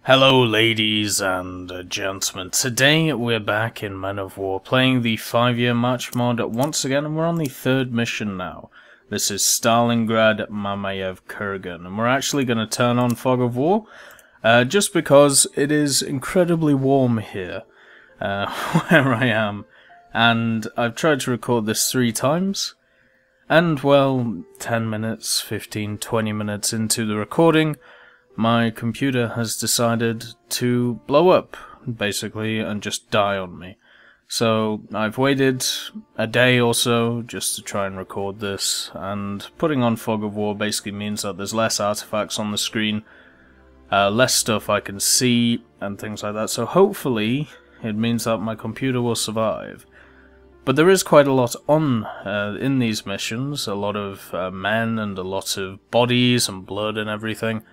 Hello ladies and gentlemen, today we're back in Men of War playing the 5-year match mod once again, and we're on the third mission now. This is Stalingrad, Mamayev, Kurgan, and we're actually going to turn on Fog of War, just because it is incredibly warm here, where I am, and I've tried to record this 3 times, and well, 10 minutes, 15, 20 minutes into the recording, my computer has decided to blow up, basically, and just die on me. So I've waited a day or so just to try and record this, and putting on Fog of War basically means that there's less artifacts on the screen, less stuff I can see, and things like that. So hopefully it means that my computer will survive. But there is quite a lot on in these missions, a lot of men and a lot of bodies and blood and everything.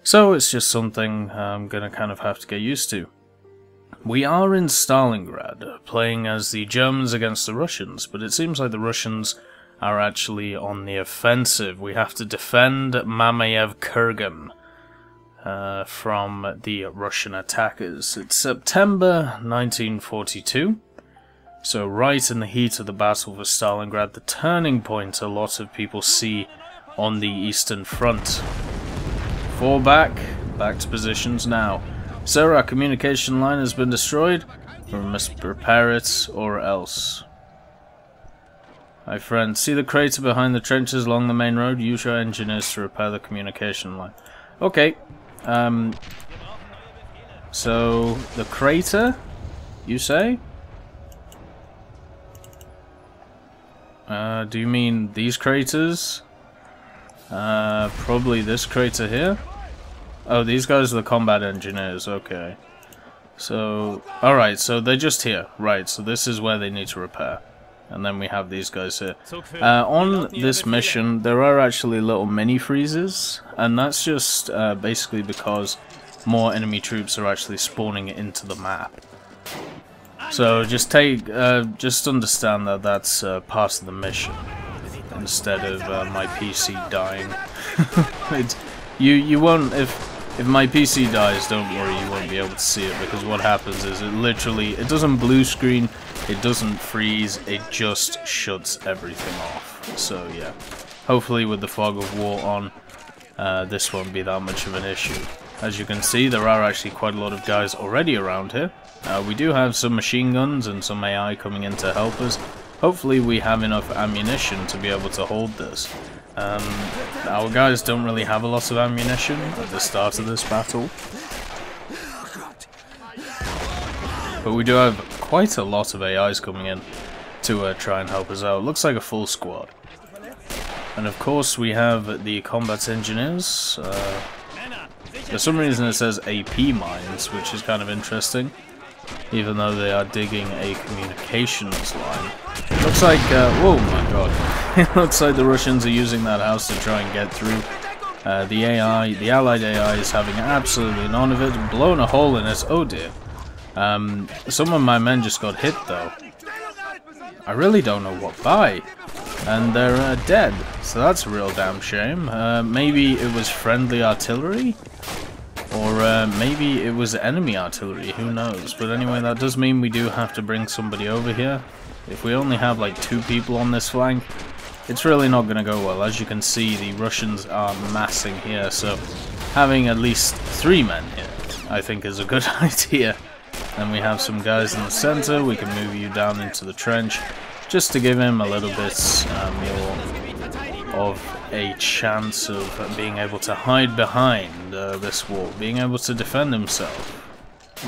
So it's just something I'm going to kind of have to get used to. We are in Stalingrad, playing as the Germans against the Russians, but it seems like the Russians are actually on the offensive. We have to defend Mamayev Kurgan from the Russian attackers. It's September 1942, so right in the heat of the battle for Stalingrad, the turning point a lot of people see on the Eastern Front. Fall back to positions now. Sir, our communication line has been destroyed. We must repair it or else. My friend, see the crater behind the trenches along the main road? Use your engineers to repair the communication line. Okay. So, the crater, you say? Do you mean these craters? Probably this crater here? Oh, these guys are the combat engineers, okay. So, alright, so they're just here. Right, so this is where they need to repair. And then we have these guys here. On this mission, there are actually little mini-freezes, and that's just basically because more enemy troops are actually spawning into the map. So just understand that that's part of the mission, instead of my PC dying. You won't, if my PC dies, don't worry, you won't be able to see it, because what happens is it doesn't blue screen, it doesn't freeze, it just shuts everything off. So yeah, hopefully with the Fog of War on, this won't be that much of an issue. As you can see, there are actually quite a lot of guys already around here. We do have some machine guns and some AI coming in to help us. Hopefully we have enough ammunition to be able to hold this. Our guys don't really have a lot of ammunition at the start of this battle, but we do have quite a lot of AIs coming in to try and help us out. Looks like a full squad. And of course we have the combat engineers. For some reason it says AP mines, which is kind of interesting, even though they are digging a communications line. Looks like, whoa my god, it looks like the Russians are using that house to try and get through. The Allied AI is having absolutely none of it, blown a hole in it, oh dear. Some of my men just got hit though. I really don't know what by. And they're dead, so that's a real damn shame. Maybe it was friendly artillery? Or maybe it was enemy artillery, who knows. But anyway, that does mean we do have to bring somebody over here. If we only have like 2 people on this flank, it's really not going to go well. As you can see, the Russians are massing here, so having at least 3 men here, I think is a good idea. Then we have some guys in the center. We can move you down into the trench, just to give him a little bit more of a chance of being able to hide behind this wall, being able to defend himself.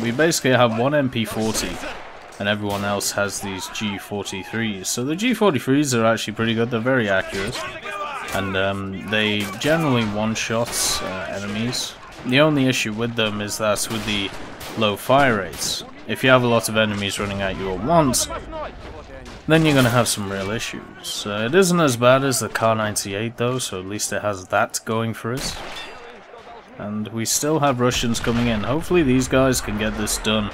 We basically have one MP40 and everyone else has these G43s. So the G43s are actually pretty good, they're very accurate, and they generally one-shot enemies. The only issue with them is that with the low fire rates, if you have a lot of enemies running at you at once, then you're going to have some real issues. It isn't as bad as the Kar-98 though, so at least it has that going for it. And we still have Russians coming in. Hopefully these guys can get this done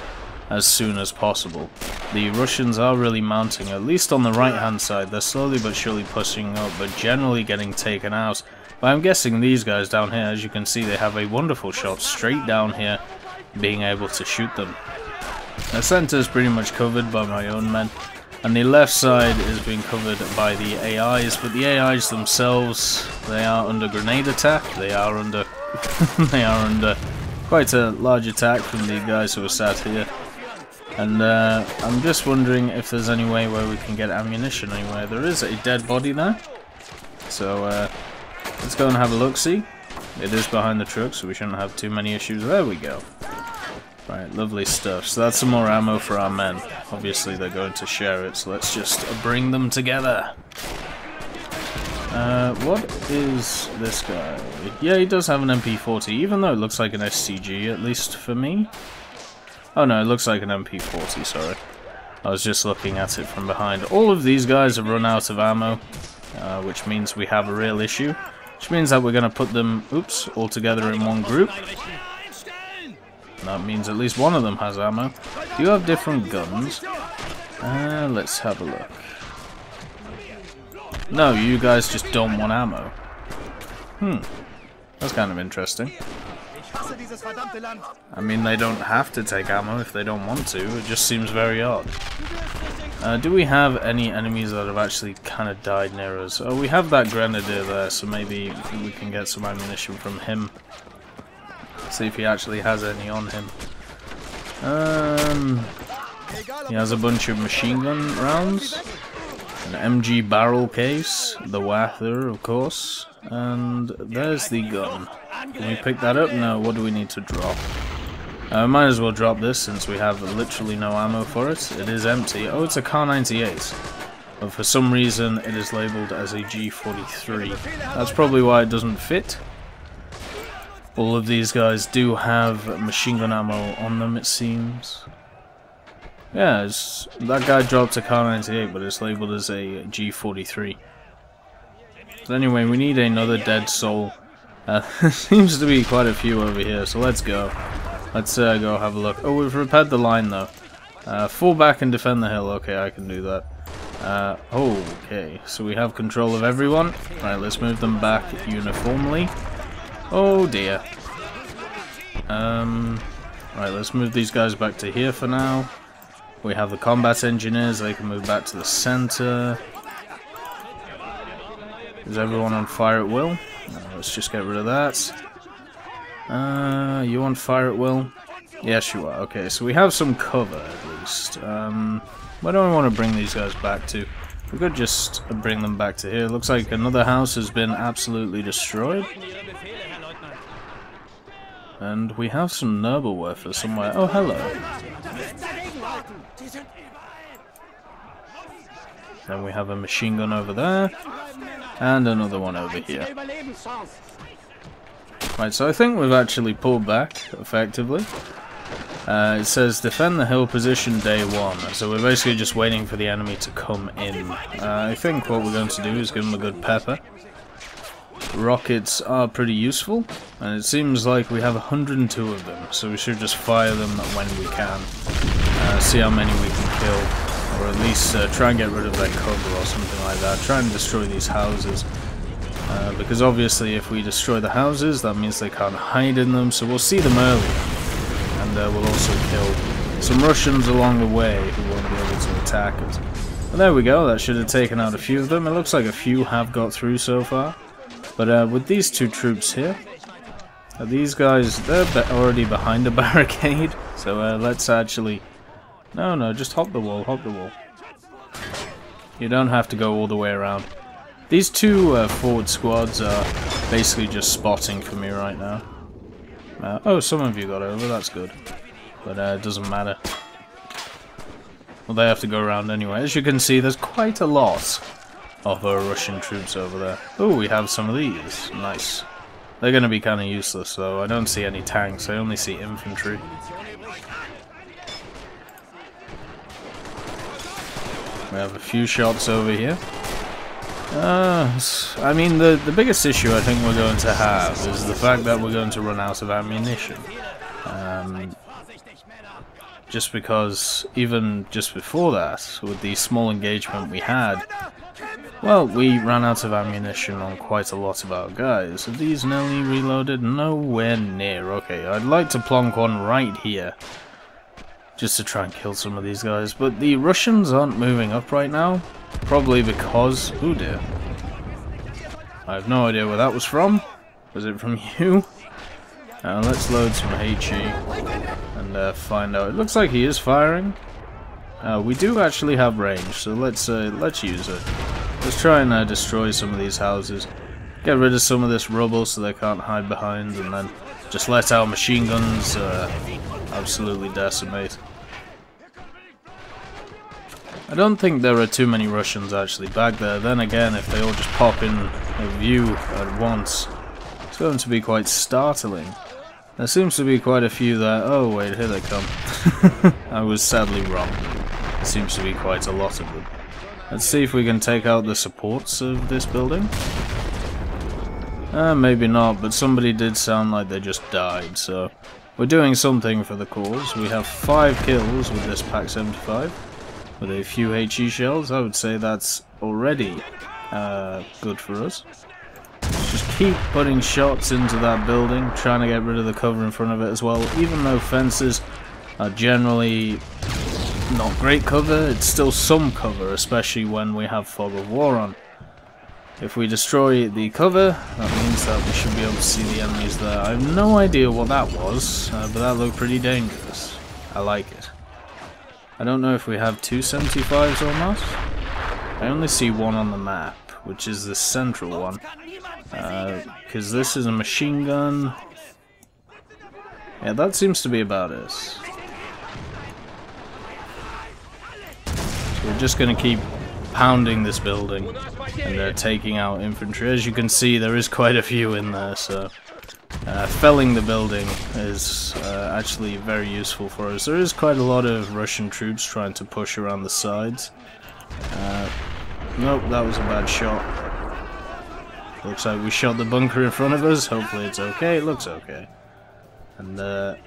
as soon as possible. The Russians are really mounting, at least on the right hand side. They're slowly but surely pushing up, but generally getting taken out. But I'm guessing these guys down here, as you can see, they have a wonderful shot straight down here, being able to shoot them. The center is pretty much covered by my own men, and the left side is being covered by the AIs, but the AIs themselves, they are under grenade attack. They are under they are under quite a large attack from the guys who are sat here. And I'm just wondering if there's any way where we can get ammunition anywhere. There is a dead body there, so let's go and have a look-see. It is behind the truck, so we shouldn't have too many issues. There we go. Right, lovely stuff. So that's some more ammo for our men. Obviously they're going to share it, so let's just bring them together. What is this guy? Yeah, he does have an MP40, even though it looks like an SCG, at least for me. Oh no, it looks like an MP40, sorry. I was just looking at it from behind. All of these guys have run out of ammo, which means we have a real issue. Which means that we're going to put them, oops, all together in one group. That means at least one of them has ammo. Do you have different guns? Let's have a look. No, you guys just don't want ammo. That's kind of interesting. I mean, they don't have to take ammo if they don't want to. It just seems very odd. Do we have any enemies that have actually kind of died near us? Oh, we have that grenadier there, so maybe we can get some ammunition from him. See if he actually has any on him. He has a bunch of machine gun rounds, an MG barrel case, the Wather, of course, and there's the gun. Can we pick that up? No, what do we need to drop? Might as well drop this since we have literally no ammo for it. It is empty. Oh, it's a Kar 98. But for some reason it is labelled as a G43. That's probably why it doesn't fit. All of these guys do have machine gun ammo on them, it seems. Yeah, that guy dropped a Kar 98, but it's labelled as a G43. So anyway, we need another dead soul. There seems to be quite a few over here, so let's go. Let's go have a look. Oh, we've repaired the line though. Fall back and defend the hill. Okay, I can do that. Okay, so we have control of everyone. Right, let's move them back uniformly. Oh dear. Right, let's move these guys back to here for now. We have the combat engineers, they can move back to the center. Is everyone on fire at will? No, let's just get rid of that. You on fire at will? Yes, you are. Okay, so we have some cover at least. Where do I want to bring these guys back to? We could just bring them back to here. Looks like another house has been absolutely destroyed. And we have some Nobelwerfer somewhere. Oh, hello. Then we have a machine gun over there. And another one over here. Right, so I think we've actually pulled back, effectively. It says defend the hill position day 1. So we're basically just waiting for the enemy to come in. I think what we're going to do is give them a good pepper. Rockets are pretty useful, and it seems like we have 102 of them, so we should just fire them when we can. See how many we can kill, or at least try and get rid of their cover or something like that. Try and destroy these houses, because obviously if we destroy the houses, that means they can't hide in them, so we'll see them early, and we'll also kill some Russians along the way who won't be able to attack us. Well, there we go, that should have taken out a few of them. It looks like a few have got through so far. But with these two troops here, these guys, they're already behind a barricade, so let's actually... No, just hop the wall, hop the wall. You don't have to go all the way around. These two forward squads are basically just spotting for me right now. Oh, some of you got over, that's good. But it doesn't matter. Well, they have to go around anyway. As you can see, there's quite a lot of Russian troops over there. Oh, we have some of these. Nice. They're going to be kind of useless, though. I don't see any tanks. I only see infantry. We have a few shots over here. I mean, the biggest issue I think we're going to have is the fact that we're going to run out of ammunition. just because even just before that, with the small engagement we had, well, we ran out of ammunition on quite a lot of our guys. Are these nearly reloaded? Nowhere near. Okay, I'd like to plonk one right here, just to try and kill some of these guys, but the Russians aren't moving up right now, probably because... oh dear. I have no idea where that was from. Was it from you? Let's load some HE and find out. It looks like he is firing. We do actually have range, so let's use it. Let's try and destroy some of these houses. Get rid of some of this rubble so they can't hide behind, and then just let our machine guns absolutely decimate. I don't think there are too many Russians actually back there. Then again, if they all just pop in view at once, it's going to be quite startling. There seems to be quite a few there. Oh wait, here they come. I was sadly wrong. There seems to be quite a lot of them. Let's see if we can take out the supports of this building. Maybe not, but somebody did sound like they just died, so we're doing something for the cause. We have 5 kills with this Pack 75. With a few HE shells. I would say that's already good for us. Just keep putting shots into that building, trying to get rid of the cover in front of it as well. Even though fences are generally not great cover, it's still some cover, especially when we have Fog of War on. If we destroy the cover, that means that we should be able to see the enemies there. I have no idea what that was, but that looked pretty dangerous. I like it. I don't know if we have 2 75s or not. I only see one on the map, which is the central one. Because this is a machine gun. Yeah, that seems to be about it. So we're just going to keep pounding this building and taking out infantry. As you can see, there is quite a few in there, so felling the building is actually very useful for us. There is quite a lot of Russian troops trying to push around the sides. Nope, that was a bad shot. Looks like we shot the bunker in front of us. Hopefully it's okay. It looks okay. And let's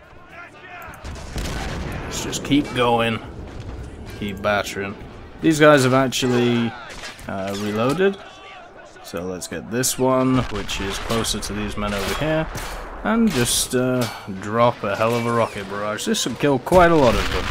just keep going. Keep battering. These guys have actually reloaded. So let's get this one, which is closer to these men over here, and just drop a hell of a rocket barrage. This should kill quite a lot of them.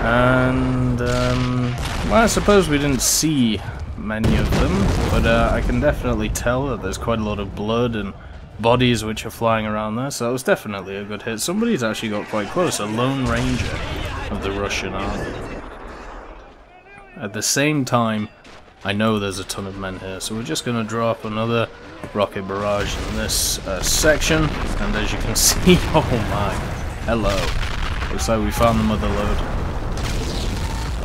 And, well, I suppose we didn't see many of them, but I can definitely tell that there's quite a lot of blood and bodies which are flying around there, so that was definitely a good hit. Somebody's actually got quite close, a lone ranger of the Russian army. At the same time, I know there's a ton of men here, so we're just going to drop another rocket barrage in this section, and as you can see, oh my, hello. Looks like we found the mother load.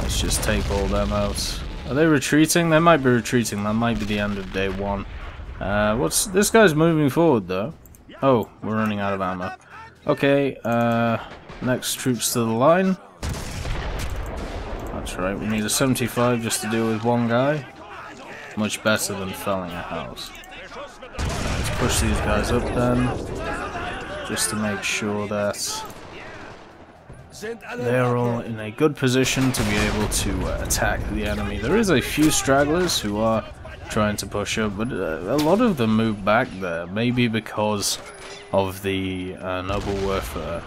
Let's just take all them out. Are they retreating? They might be retreating. That might be the end of day 1. This guy's moving forward though. Oh, we're running out of ammo. Okay, next troops to the line. That's right, we need a 75 just to deal with one guy. Much better than felling a house. Let's push these guys up then, just to make sure that they're all in a good position to be able to attack the enemy. There is a few stragglers who are trying to push up, but a lot of them move back there, maybe because of the noble warfare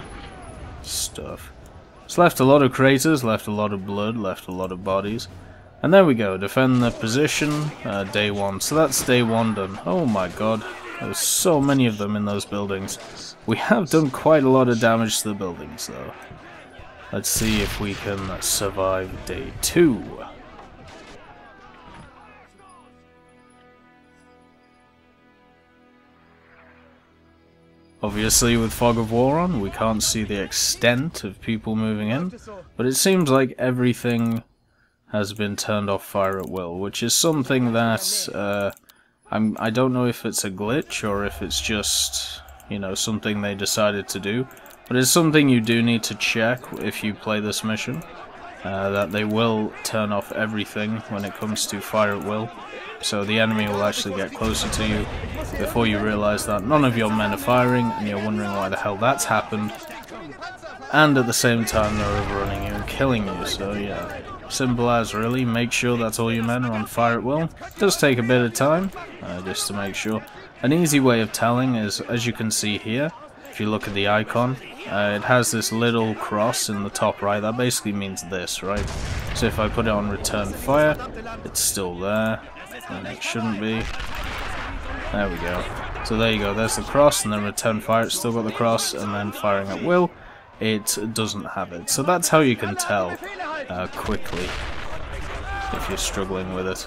stuff. It's left a lot of craters, left a lot of blood, left a lot of bodies. And there we go, defend the position, day 1. So that's day 1 done. Oh my god, there's so many of them in those buildings. We have done quite a lot of damage to the buildings though. Let's see if we can survive day 2. Obviously, with Fog of War on, we can't see the extent of people moving in, but it seems like everything has been turned off fire at will, which is something that I don't know if it's a glitch or if it's just, you know, something they decided to do, but it's something you do need to check if you play this mission, that they will turn off everything when it comes to fire at will. So the enemy will actually get closer to you before you realise that none of your men are firing and you're wondering why the hell that's happened. and at the same time they're overrunning you and killing you. So yeah, simple as really. Make sure that all your men are on fire at will. It does take a bit of time, just to make sure. An easy way of telling is, as you can see here, if you look at the icon, it has this little cross in the top right. That basically means this, right? So if I put it on return fire, it's still there, and it shouldn't be. There we go. So there you go, there's the cross, and then return fire, it's still got the cross, and then firing at will, it doesn't have it. So that's how you can tell quickly if you're struggling with it.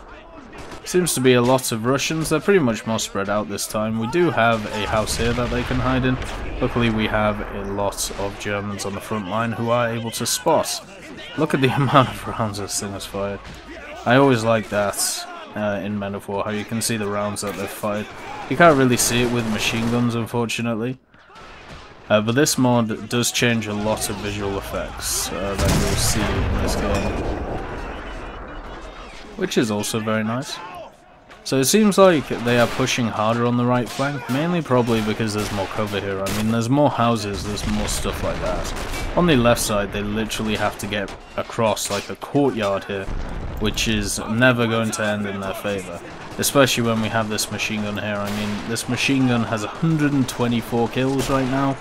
Seems to be a lot of Russians. They're pretty much more spread out this time. We do have a house here that they can hide in. Luckily we have a lot of Germans on the front line who are able to spot. Look at the amount of rounds this thing has fired. I always like that in Men of War, how you can see the rounds that they've fired. You can't really see it with machine guns, unfortunately. But this mod does change a lot of visual effects that you'll see in this game, which is also very nice. So it seems like they are pushing harder on the right flank, mainly probably because there's more cover here. I mean, there's more houses, there's more stuff like that. On the left side, they literally have to get across like a courtyard here, which is never going to end in their favour. Especially when we have this machine gun here. I mean, this machine gun has 124 kills right now,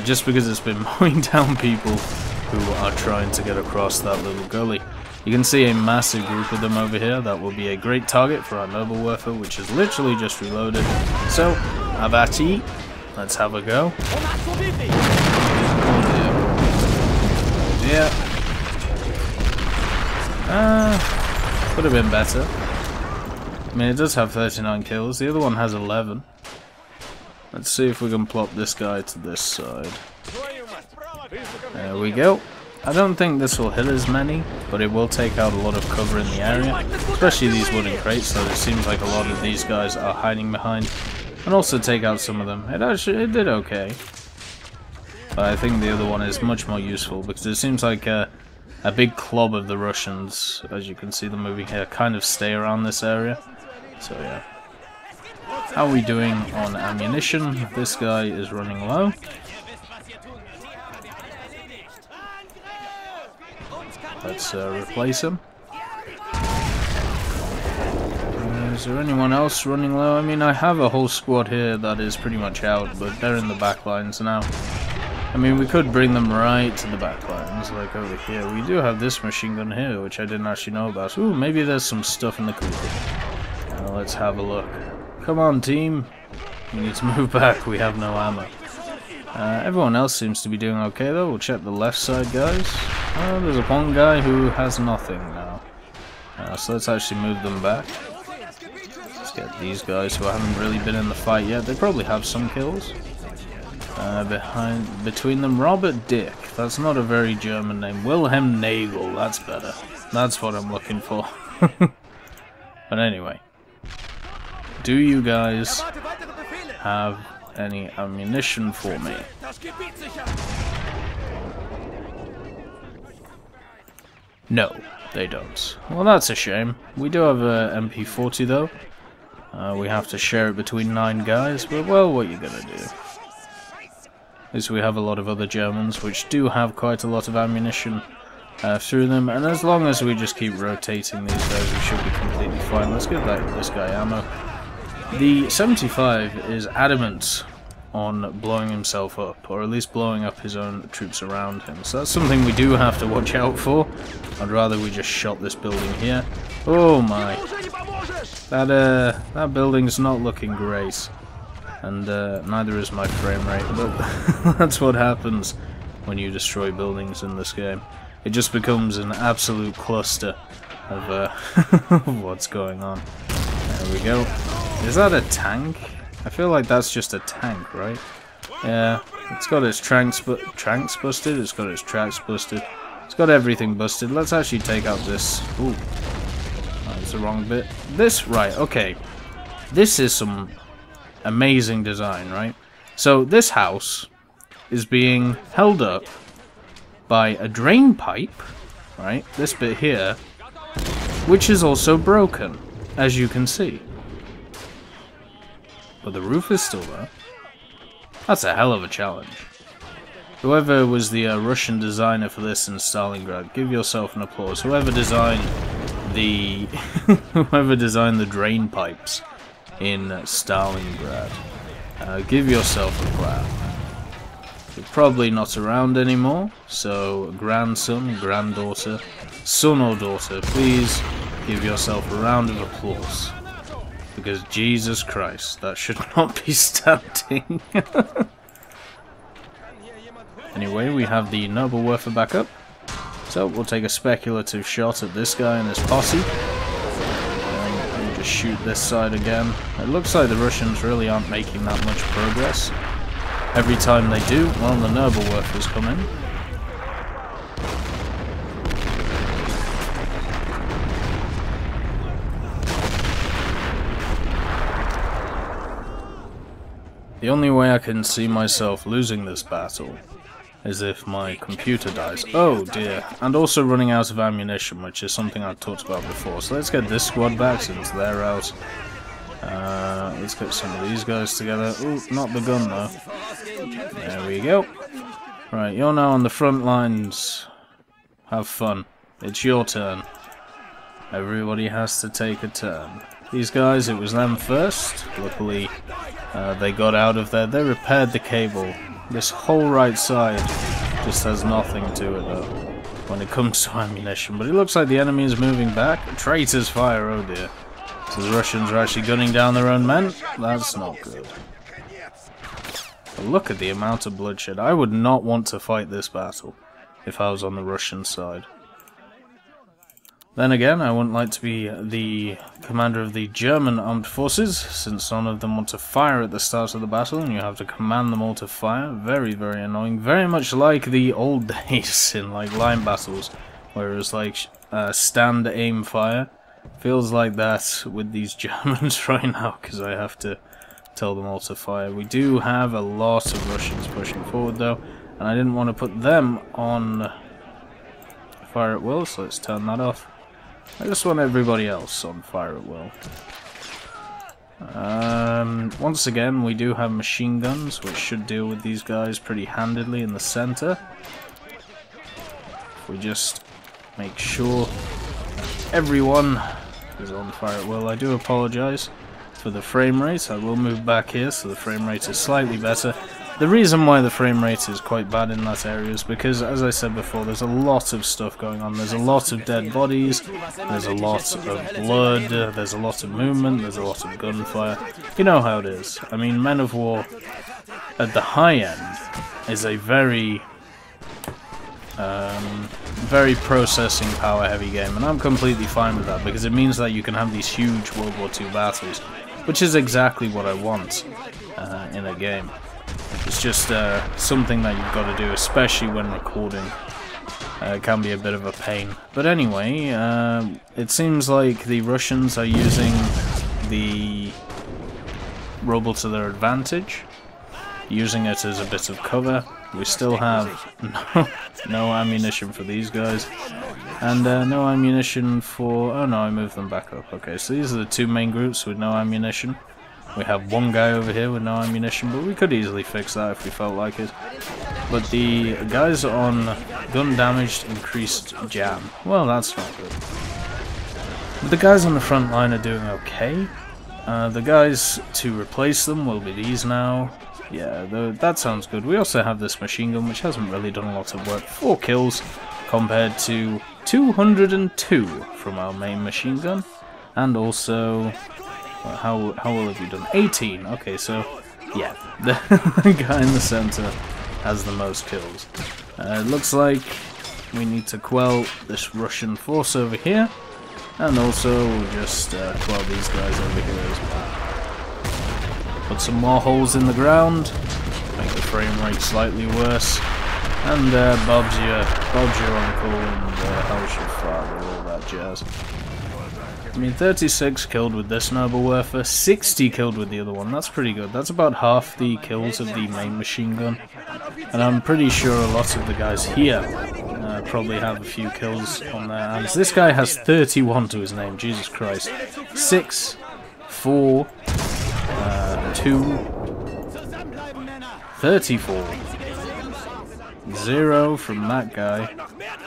just because it's been mowing down people who are trying to get across that little gully. You can see a massive group of them over here. That will be a great target for our Noble Werfer, which is literally just reloaded. So, Avati, let's have a go. Yeah. Could have been better. I mean, it does have 39 kills. The other one has 11. Let's see if we can plop this guy to this side. There we go. I don't think this will hit as many, but it will take out a lot of cover in the area, especially these wooden crates, so it seems like a lot of these guys are hiding behind, and also take out some of them. It did okay, but I think the other one is much more useful, because it seems like a big club of the Russians, as you can see them moving here, kind of stay around this area, so yeah. How are we doing on ammunition? This guy is running low. Let's replace him. Is there anyone else running low? I mean, I have a whole squad here that is pretty much out, but they're in the back lines now. I mean, we could bring them right to the back lines, like over here. We do have this machine gun here, which I didn't actually know about. Ooh, maybe there's some stuff in the cooler. Let's have a look. Come on, team. We need to move back. We have no ammo. Everyone else seems to be doing okay, though. We'll check the left side, guys. Oh, there's one guy who has nothing now. So let's actually move them back. Let's get these guys who haven't really been in the fight yet. They probably have some kills. Between them, Robert Dick. That's not a very German name. Wilhelm Nagel. That's better. That's what I'm looking for. But anyway. Do you guys have any ammunition for me? No, they don't. Well, that's a shame. We do have a MP40 though. We have to share it between 9 guys, but well, what you gonna do? At least we have a lot of other Germans which do have quite a lot of ammunition through them, and as long as we just keep rotating these guys, we should be completely fine. Let's give this guy ammo. The 75 is adamant on blowing himself up, or at least blowing up his own troops around him. So that's something we do have to watch out for. I'd rather we just shot this building here. Oh my. That building's not looking great. And neither is my frame rate, but that's what happens when you destroy buildings in this game. It just becomes an absolute cluster of what's going on. There we go. Is that a tank? I feel like that's just a tank, right? Yeah, it's got its tranks busted, it's got its tracks busted, it's got everything busted. Let's actually take out this. Ooh, that's the wrong bit. This, right, okay. This is some amazing design, right? So this house is being held up by a drain pipe, right? This bit here, which is also broken, as you can see. But the roof is still there. That's a hell of a challenge. Whoever was the Russian designer for this in Stalingrad, give yourself an applause. Whoever designed the whoever designed the drain pipes in Stalingrad, give yourself a clap. You're probably not around anymore, so grandson, granddaughter, son or daughter, please give yourself a round of applause. Because Jesus Christ, that should not be standing. Anyway, we have the Nobelwerfer back up. So we'll take a speculative shot at this guy and his posse. And just shoot this side again. It looks like the Russians really aren't making that much progress. Every time they do, well, the Nobelwerfers come in. The only way I can see myself losing this battle is if my computer dies. Oh dear. And also running out of ammunition, which is something I've talked about before. So let's get this squad back since they're out. Let's get some of these guys together. Ooh, not the gun though. There we go. Right, you're now on the front lines. Have fun. It's your turn. Everybody has to take a turn. These guys, it was them first. Luckily, they got out of there. They repaired the cable. This whole right side just has nothing to it though when it comes to ammunition. But it looks like the enemy is moving back. Traitors fire, oh dear. So the Russians are actually gunning down their own men? That's not good. But look at the amount of bloodshed. I would not want to fight this battle if I was on the Russian side. Then again, I wouldn't like to be the commander of the German armed forces, since none of them want to fire at the start of the battle, and you have to command them all to fire. Very, very annoying. Very much like the old days in like line battles, where it was like stand, aim, fire. Feels like that with these Germans right now, because I have to tell them all to fire. We do have a lot of Russians pushing forward though, and I didn't want to put them on fire at will, so let's turn that off. I just want everybody else on fire at will. Once again, we do have machine guns, which should deal with these guys pretty handedly in the center. If we just make sure everyone is on fire at will. I do apologize for the frame rate. I will move back here so the frame rate is slightly better. The reason why the frame rate is quite bad in that area is because, as I said before, there's a lot of stuff going on. There's a lot of dead bodies, there's a lot of blood, there's a lot of movement, there's a lot of gunfire. You know how it is. I mean, Men of War at the high end is a very processing power heavy game, and I'm completely fine with that because it means that you can have these huge World War II battles, which is exactly what I want in a game. It's just something that you've got to do, especially when recording. It can be a bit of a pain. But anyway, it seems like the Russians are using the rubble to their advantage, using it as a bit of cover. We still have no ammunition for these guys, and no ammunition for... oh no, I moved them back up. Okay, so these are the two main groups with no ammunition. We have one guy over here with no ammunition, but we could easily fix that if we felt like it. But the guys on gun damaged increased jam. Well, that's not good. But the guys on the front line are doing okay. The guys to replace them will be these now. Yeah, that sounds good. We also have this machine gun, which hasn't really done a lot of work. 4 kills compared to 202 from our main machine gun. And also... how well have you done? 18. Okay, so yeah, the guy in the center has the most kills. It looks like we need to quell this Russian force over here, and also we'll just quell these guys over here as well. Put some more holes in the ground, make the frame rate slightly worse, and Bob's your uncle and how's your father, all that jazz. I mean, 36 killed with this Nobelwerfer, 60 killed with the other one. That's pretty good. That's about half the kills of the main machine gun. And I'm pretty sure a lot of the guys here probably have a few kills on their hands. This guy has 31 to his name, Jesus Christ. 6, 4, 2, 34. 0 from that guy.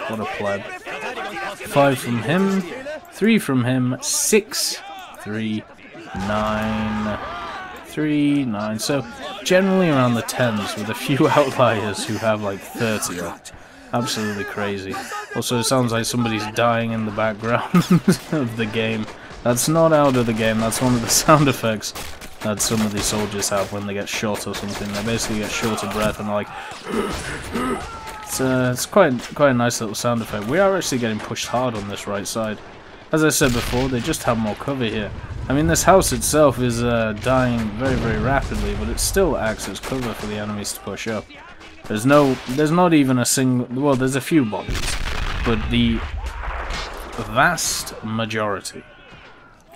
What a pleb. 5 from him. 3 from him. 6, 3, 9, 3, 9. So generally around the 10s with a few outliers who have like 30 up. Absolutely crazy. Also, it sounds like somebody's dying in the background of the game. That's not out of the game, that's one of the sound effects that some of these soldiers have when they get shot or something. They basically get short of breath and like... It's quite a nice little sound effect. We are actually getting pushed hard on this right side. As I said before, they just have more cover here. I mean, this house itself is dying very, very rapidly, but it still acts as cover for the enemies to push up. There's not even a single... Well, there's a few bodies, but the vast majority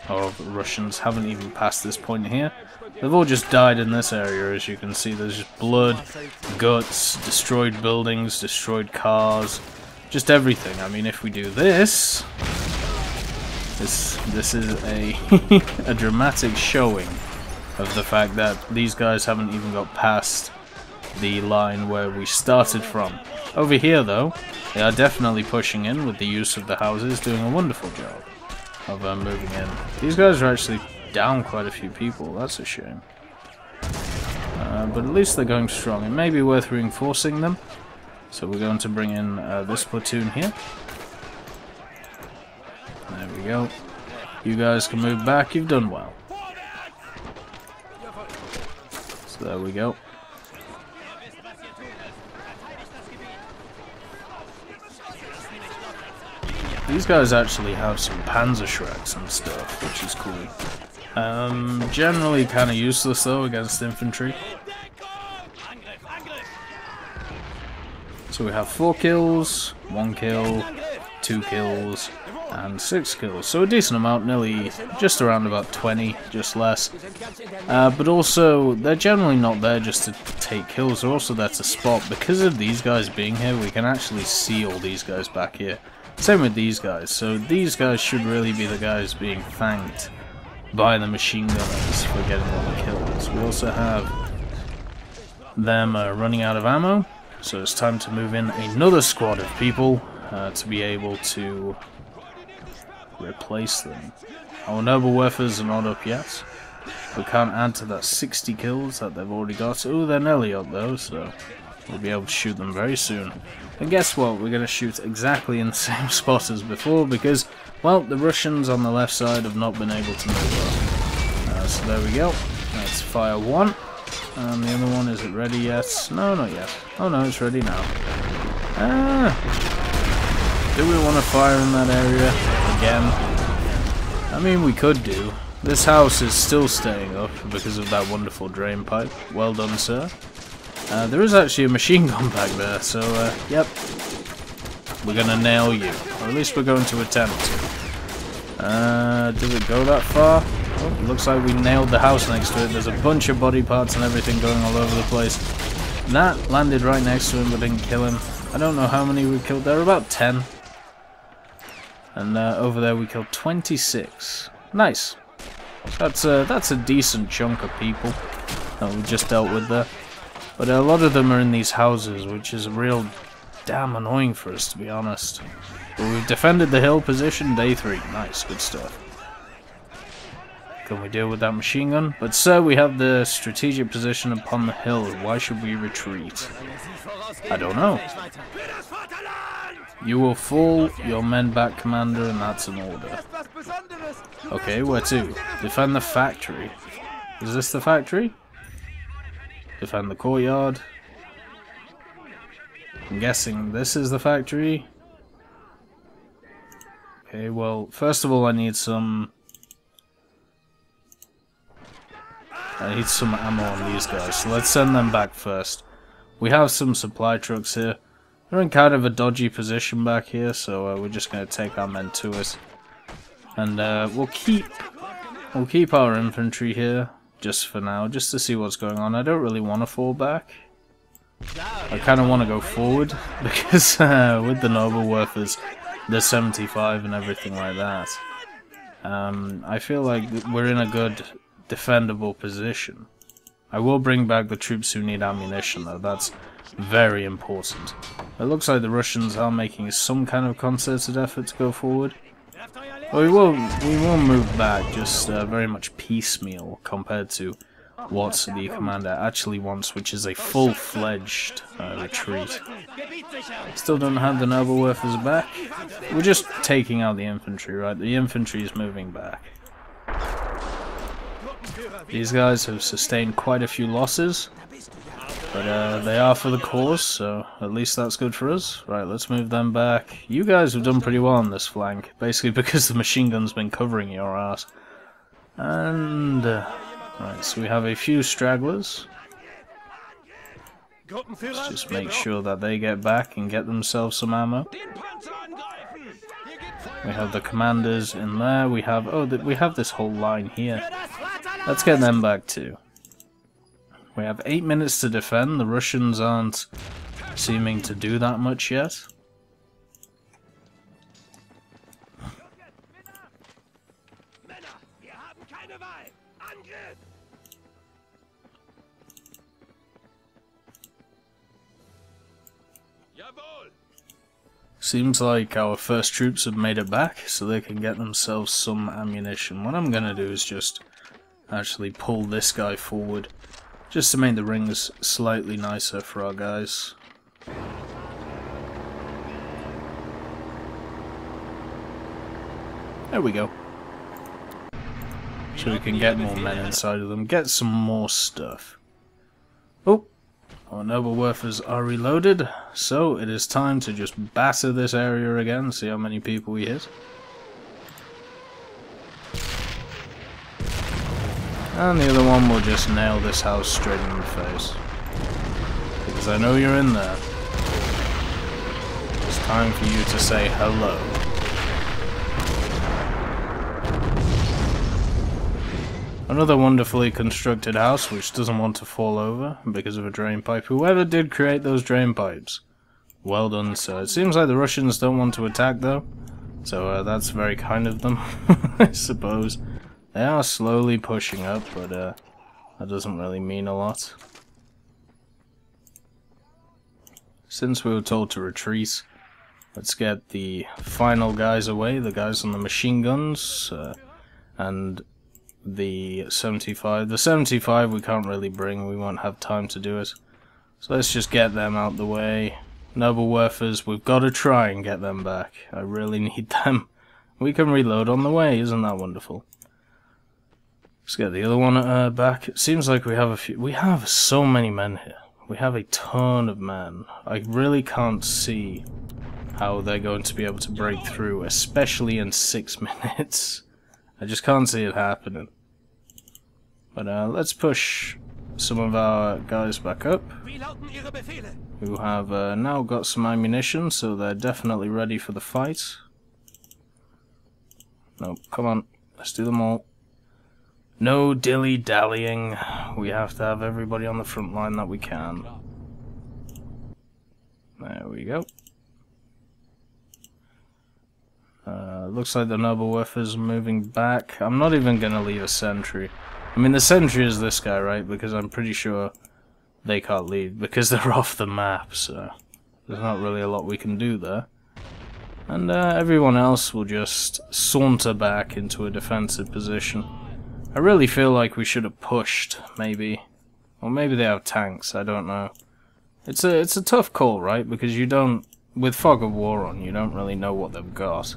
of Russians haven't even passed this point here. They've all just died in this area, as you can see. There's just blood, guts, destroyed buildings, destroyed cars, just everything. I mean, if we do this... This is a, a dramatic showing of the fact that these guys haven't even got past the line where we started from. Over here, though, they are definitely pushing in with the use of the houses, doing a wonderful job of moving in. These guys are actually down quite a few people, that's a shame. But at least they're going strong. It may be worth reinforcing them, so we're going to bring in this platoon here. There we go. You guys can move back, you've done well. So there we go. These guys actually have some Panzerschrecks and stuff, which is cool. Generally kind of useless though against infantry. So we have 4 kills, 1 kill, 2 kills, and 6 kills. So a decent amount, nearly just around about 20, just less. But also, they're generally not there just to take kills, they're also there to spot. Because of these guys being here, we can actually see all these guys back here. Same with these guys, so these guys should really be the guys being thanked by the machine gunners for getting all the kills. We also have them running out of ammo, so it's time to move in another squad of people to be able to replace them. Our noble werfers are not up yet. We can't add to that 60 kills that they've already got. Oh, they're nearly up though, so we'll be able to shoot them very soon. And guess what? We're going to shoot exactly in the same spot as before because, well, the Russians on the left side have not been able to move up. So there we go. Let's fire one. And the other one, is it ready yet? No, not yet. Oh no, it's ready now. Do we want to fire in that area again? I mean, we could do. This house is still staying up because of that wonderful drain pipe. Well done, sir. There is actually a machine gun back there, so, yep. We're gonna nail you. Or at least we're going to attempt to. Does it go that far? Oh, it looks like we nailed the house next to it. There's a bunch of body parts and everything going all over the place. That landed right next to him but didn't kill him. I don't know how many we killed there, about 10. And over there we killed 26. Nice. That's a decent chunk of people that we just dealt with there. But a lot of them are in these houses, which is real damn annoying for us, to be honest. But we've defended the hill position, day 3. Nice, good stuff. Can we deal with that machine gun? But sir, we have the strategic position upon the hill. Why should we retreat? I don't know. You will fall your men back, commander, and that's an order. Okay, where to? Defend the factory. Is this the factory? Defend the courtyard. I'm guessing this is the factory. Okay, well, first of all I need some ammo on these guys, so let's send them back first. We have some supply trucks here. They're in kind of a dodgy position back here, so we're just going to take our men to it. And we'll keep our infantry here, just for now, just to see what's going on. I don't really want to fall back. I kind of want to go forward, because with the noble werfers, there's 75 and everything like that. I feel like we're in a good defendable position. I will bring back the troops who need ammunition though, that's Very important. It looks like the Russians are making some kind of concerted effort to go forward. Well, we will move back, just very much piecemeal compared to what the commander actually wants, which is a full-fledged retreat. Still don't have the noble workers back. We're just taking out the infantry, right? The infantry is moving back. These guys have sustained quite a few losses, but they are for the cause, so at least that's good for us. Right, let's move them back. You guys have done pretty well on this flank, basically because the machine gun's been covering your ass. And right, so we have a few stragglers. Let's just make sure that they get back and get themselves some ammo. We have the commanders in there. We have we have this whole line here. Let's get them back too. We have 8 minutes to defend. The Russians aren't seeming to do that much yet. Seems like our first troops have made it back, so they can get themselves some ammunition. What I'm gonna do is just actually pull this guy forward, just to make the rings slightly nicer for our guys. There we go. So we can get more men inside of them, get some more stuff. Oh! Our noble workers are reloaded, so it is time to just batter this area again, see how many people we hit. And the other one will just nail this house straight in the face. Because I know you're in there. It's time for you to say hello. Another wonderfully constructed house which doesn't want to fall over because of a drain pipe. Whoever did create those drain pipes, well done, sir. It seems like the Russians don't want to attack though, so that's very kind of them, I suppose. They are slowly pushing up, but that doesn't really mean a lot. Since we were told to retreat, let's get the final guys away, the guys on the machine guns, and the 75. The 75 we can't really bring, we won't have time to do it. So let's just get them out the way. Noble Werfers, we've got to try and get them back. I really need them. We can reload on the way, isn't that wonderful? Let's get the other one back. It seems like we have a few. We have so many men here. We have a ton of men. I really can't see how they're going to be able to break through, especially in 6 minutes. I just can't see it happening. But let's push some of our guys back up, who have now got some ammunition, so they're definitely ready for the fight. No, come on, let's do them all. No dilly-dallying. We have to have everybody on the front line that we can. There we go. Looks like the noble workers are moving back. I'm not even going to leave a sentry. I mean, the sentry is this guy, right? Because I'm pretty sure they can't leave because they're off the map, so there's not really a lot we can do there. And everyone else will just saunter back into a defensive position. I really feel like we should have pushed, maybe. Or maybe they have tanks, I don't know. It's a tough call, right? Because you don't, with Fog of War on, you don't really know what they've got.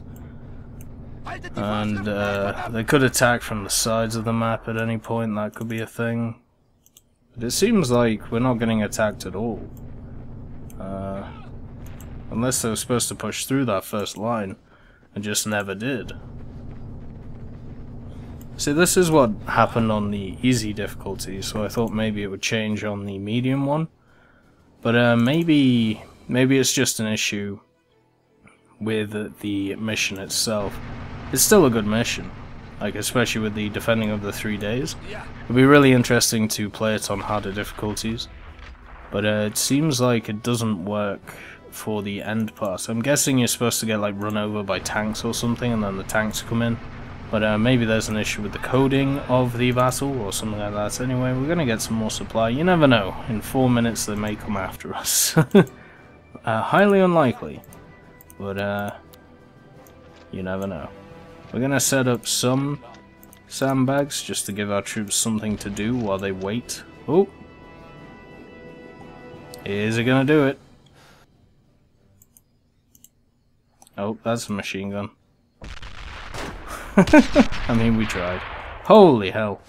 And they could attack from the sides of the map at any point, that could be a thing. But it seems like we're not getting attacked at all. Unless they were supposed to push through that first line, and just never did. See, this is what happened on the easy difficulty, so I thought maybe it would change on the medium one. But maybe it's just an issue with the mission itself. It's still a good mission, like especially with the defending of the 3 days. It'd be really interesting to play it on harder difficulties, but it seems like it doesn't work for the end part. I'm guessing you're supposed to get like run over by tanks or something, and then the tanks come in. But maybe there's an issue with the coding of the vassal or something like that. Anyway, we're going to get some more supply. You never know. In 4 minutes they may come after us. Highly unlikely. But you never know. We're going to set up some sandbags just to give our troops something to do while they wait. Oh! Is it going to do it? Oh, that's a machine gun. I mean, we tried. Holy hell.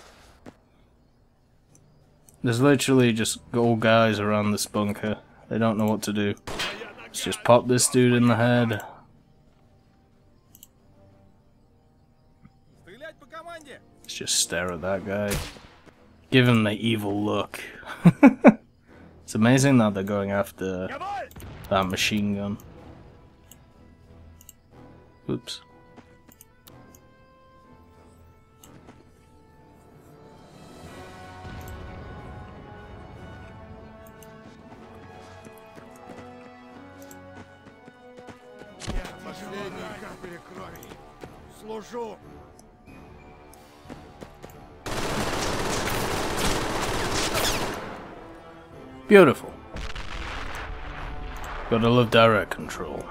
There's literally just old guys around this bunker. They don't know what to do. Let's just pop this dude in the head. Let's just stare at that guy. Give him the evil look. It's amazing that they're going after that machine gun. Oops. Beautiful. Gotta love direct control.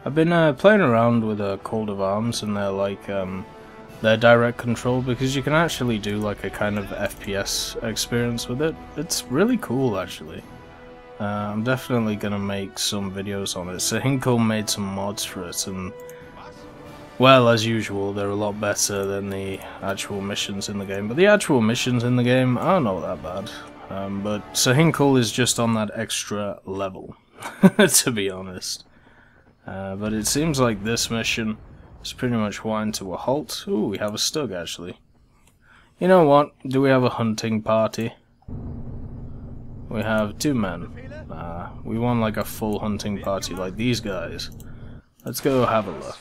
I've been playing around with Cold of Arms and their direct control, because you can actually do like a kind of FPS experience with it. It's really cool actually. I'm definitely gonna make some videos on it. So Hinkle made some mods for it, and well, as usual, they're a lot better than the actual missions in the game. But the actual missions in the game are not that bad. But Sir Hinkle is just on that extra level, to be honest. But it seems like this mission is pretty much wind to a halt. Ooh, we have a stug actually. You know what? Do we have a hunting party? We have 2 men. We want like a full hunting party like these guys. Let's go have a look.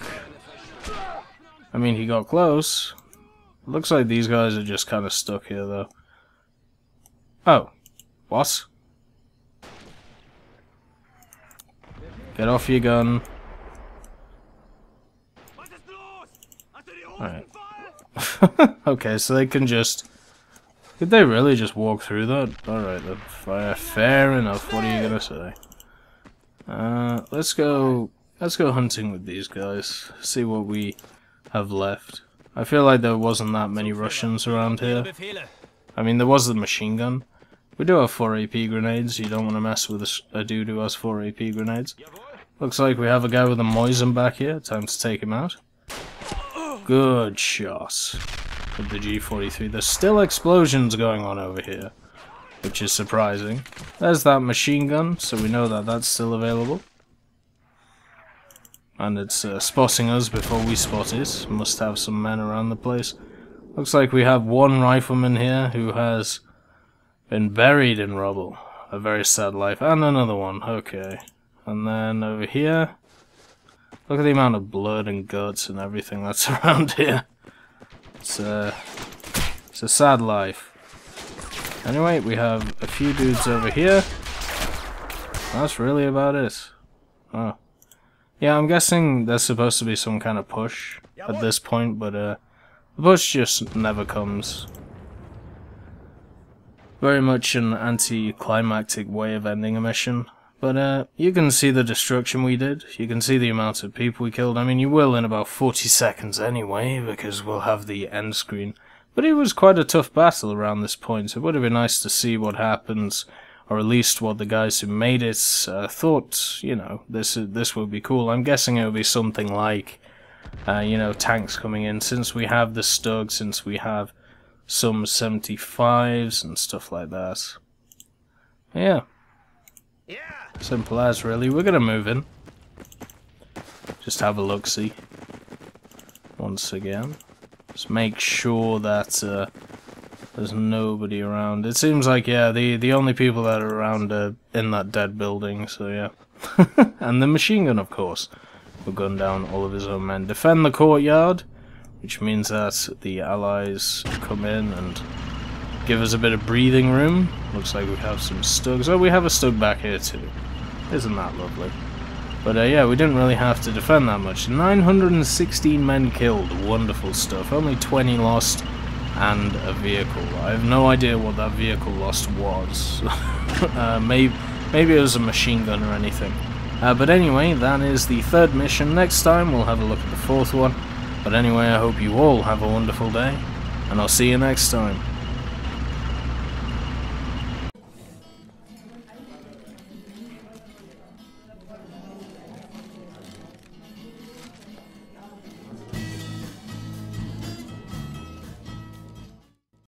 I mean, he got close. Looks like these guys are just kind of stuck here though. Oh. What? Get off your gun. Alright. Okay, so they can just... Could they really just walk through that? Alright then. Fair enough. What are you gonna say? Let's go hunting with these guys. See what we have left. I feel like there wasn't that many Russians around here. I mean, there was the machine gun. We do have 4 AP grenades. You don't want to mess with a dude who has 4 AP grenades. Looks like we have a guy with a Moisen back here. Time to take him out. Good shot with the G43. There's still explosions going on over here, which is surprising. There's that machine gun, so we know that that's still available. And it's spotting us before we spot it. Must have some men around the place. Looks like we have 1 rifleman here who has been buried in rubble. A very sad life. And another one. Okay. And then over here, look at the amount of blood and guts and everything that's around here. It's a sad life. Anyway, we have a few dudes over here. That's really about it. Oh. Yeah, I'm guessing there's supposed to be some kind of push at this point, but the push just never comes. Very much an anticlimactic way of ending a mission. But you can see the destruction we did. You can see the amount of people we killed. I mean, you will in about 40 seconds anyway, because we'll have the end screen. But it was quite a tough battle around this point. It would have been nice to see what happens, or at least what the guys who made it thought, you know, this would be cool. I'm guessing it would be something like, you know, tanks coming in, since we have the Stug, since we have some 75s and stuff like that. Yeah. Simple as, really. We're gonna move in. Just have a look-see. Once again. Just make sure that there's nobody around. It seems like, yeah, the only people that are around are in that dead building, so yeah. And the machine gun, of course. Will gun down all of his own men. Defend the courtyard, which means that the allies come in and give us a bit of breathing room. Looks like we have some Stugs. Oh, we have a Stug back here too. Isn't that lovely? But yeah, we didn't really have to defend that much. 916 men killed, wonderful stuff. Only 20 lost, and a vehicle. I have no idea what that vehicle lost was. Maybe it was a machine gun or anything. But anyway, that is the third mission. Next time we'll have a look at the fourth one. But anyway, I hope you all have a wonderful day, and I'll see you next time.